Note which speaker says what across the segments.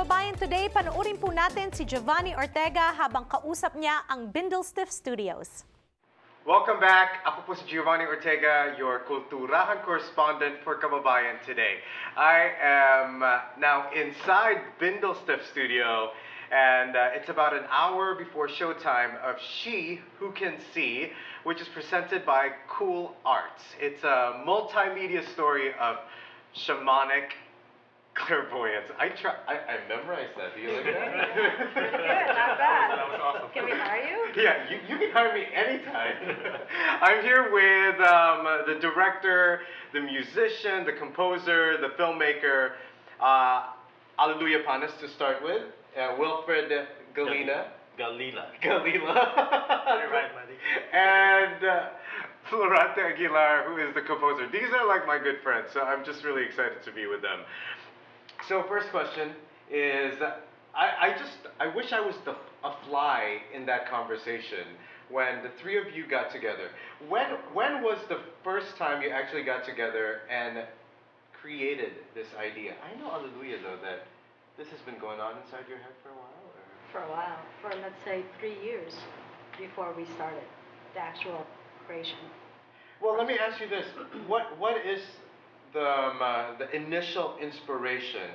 Speaker 1: Kababayan Today, panoorin po natin si Giovanni Ortega habang kausap niya ang Bindlestiff Studios.
Speaker 2: Welcome back. Ako po si Giovanni Ortega, your Kulturahan correspondent for Kababayan Today. I am now inside Bindlestiff Studio, and it's about an hour before showtime of She Who Can See, which is presented by KULARTS. It's a multimedia story of Shamanic Clairvoyance. I memorized that. Do you like that?
Speaker 3: Pretty good, not bad.
Speaker 2: That was awesome.
Speaker 3: Can we hire you?
Speaker 2: Yeah, you can hire me anytime. I'm here with the director, the musician, the composer, the filmmaker, Alleluia Panis to start with, Wilfred Galila.
Speaker 4: Galila.
Speaker 2: You're
Speaker 4: right, buddy.
Speaker 2: And Florante Aguilar, who is the composer. These are like my good friends, so I'm just really excited to be with them. So first question is, I wish I was a fly in that conversation when the three of you got together. When was the first time you actually got together and created this idea? I know, Alleluia, though, that this has been going on inside your head for a while? Or?
Speaker 3: For a while, for let's say 3 years before we started the actual creation.
Speaker 2: Well, let me ask you this: what is the initial inspiration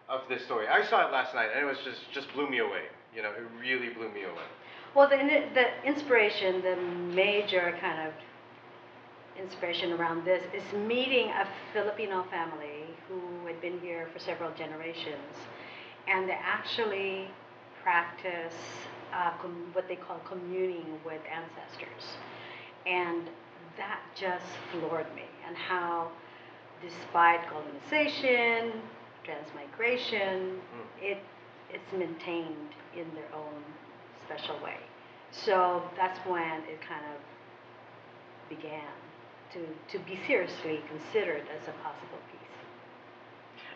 Speaker 2: of this story? I saw it last night, and it was just blew me away. You know, it really blew me away.
Speaker 3: Well, the inspiration, the major kind of inspiration around this is meeting a Filipino family who had been here for several generations, and they actually practice what they call communing with ancestors. And that just floored me, and how despite colonization, transmigration, it's maintained in their own special way. So that's when it kind of began to be seriously considered as a possible piece.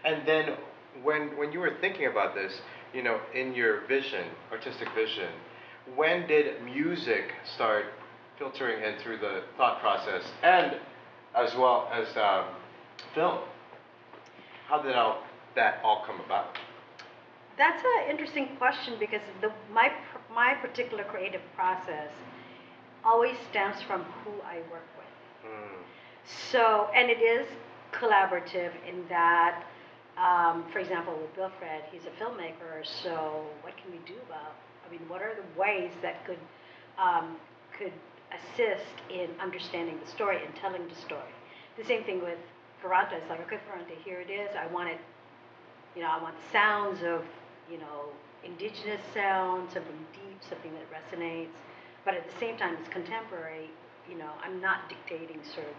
Speaker 2: And then when you were thinking about this, you know, in your vision, artistic vision, when did music start filtering in through the thought process, and as well as film? How did that all come about?
Speaker 3: That's an interesting question, because my particular creative process always stems from who I work with. So, and it is collaborative in that, for example, with Wilfred, he's a filmmaker, so what can we do about, what are the ways that could assist in understanding the story and telling the story? The same thing with Florante. It's like, okay, Florante, here it is. I want it, I want the sounds of, indigenous sounds, something deep, something that resonates, but at the same time it's contemporary. I'm not dictating sort of,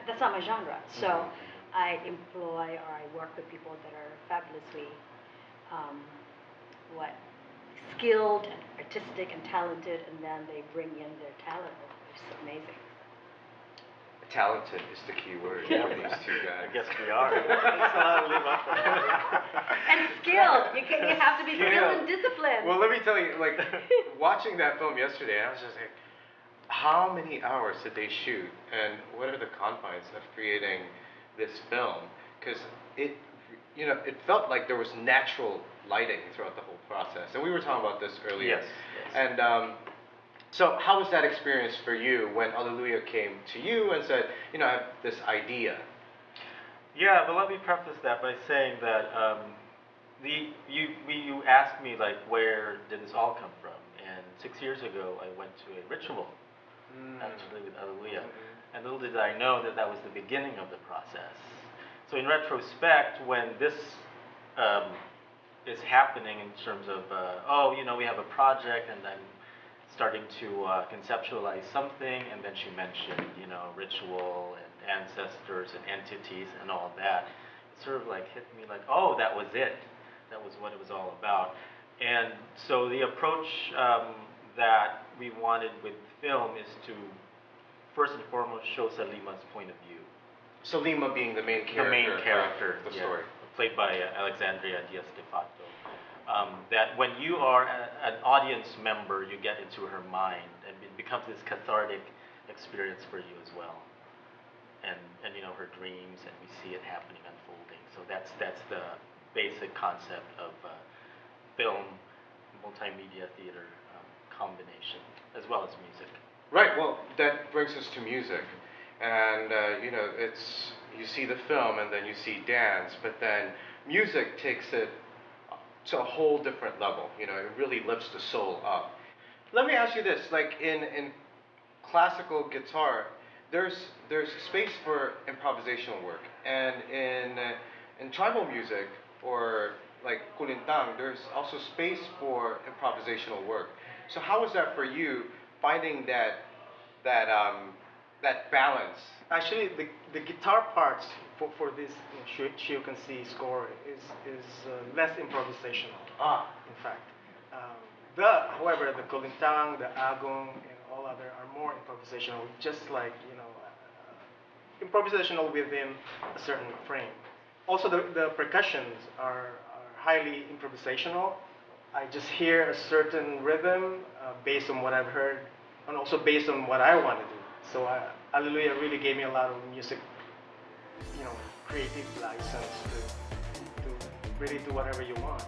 Speaker 3: that's not my genre. So I employ, or I work with people that are fabulously, skilled and artistic and talented, and then they bring in their talent, which is amazing.
Speaker 2: Talented is the key word.
Speaker 4: Yeah,
Speaker 2: these two guys.
Speaker 4: I guess we are.
Speaker 3: And skilled. You have to be skilled and disciplined.
Speaker 2: Well, let me tell you, like, watching that film yesterday, I was just like, how many hours did they shoot, and what are the confines of creating this film? Because it felt like there was natural lighting throughout the whole process, and we were talking about this earlier.
Speaker 4: Yes.
Speaker 2: And so how was that experience for you when Alleluia came to you and said, I have this idea?
Speaker 4: Yeah, but let me preface that by saying that you asked me, like, where did this all come from? And 6 years ago, I went to a ritual, actually, with Alleluia. And little did I know that that was the beginning of the process. So in retrospect, when this is happening in terms of, we have a project, and I'm starting to conceptualize something, and then she mentioned, ritual and ancestors and entities and all that. It sort of like hit me like, oh, that was it. That was what it was all about. And so the approach that we wanted with film is to, first and foremost, show Salima's point of view.
Speaker 2: Salima being the main character
Speaker 4: of
Speaker 2: the story.
Speaker 4: Played by Alexandria Diaz-de-Fato. That when you are an audience member, you get into her mind, and it becomes this cathartic experience for you as well. And her dreams, and we see it happening, unfolding. So that's the basic concept of film, multimedia theater combination, as well as music.
Speaker 2: Right. Well, that brings us to music, and you know, it's you see the film and then you see dance, but then music takes it to a whole different level. You know, it really lifts the soul up. Let me ask you this: like in classical guitar, there's space for improvisational work, and in tribal music or like kulintang, there's also space for improvisational work. So how was that for you, finding that balance?
Speaker 5: Actually, the guitar parts for this Shiokan-C score is less improvisational.
Speaker 2: Ah,
Speaker 5: In fact, however, the Kolintang, the Agong, and all other are more improvisational. Just like improvisational within a certain frame. Also, the percussions are highly improvisational. I just hear a certain rhythm based on what I've heard, and also based on what I want to do. So Alleluia really gave me a lot of music, creative license to really do whatever you want.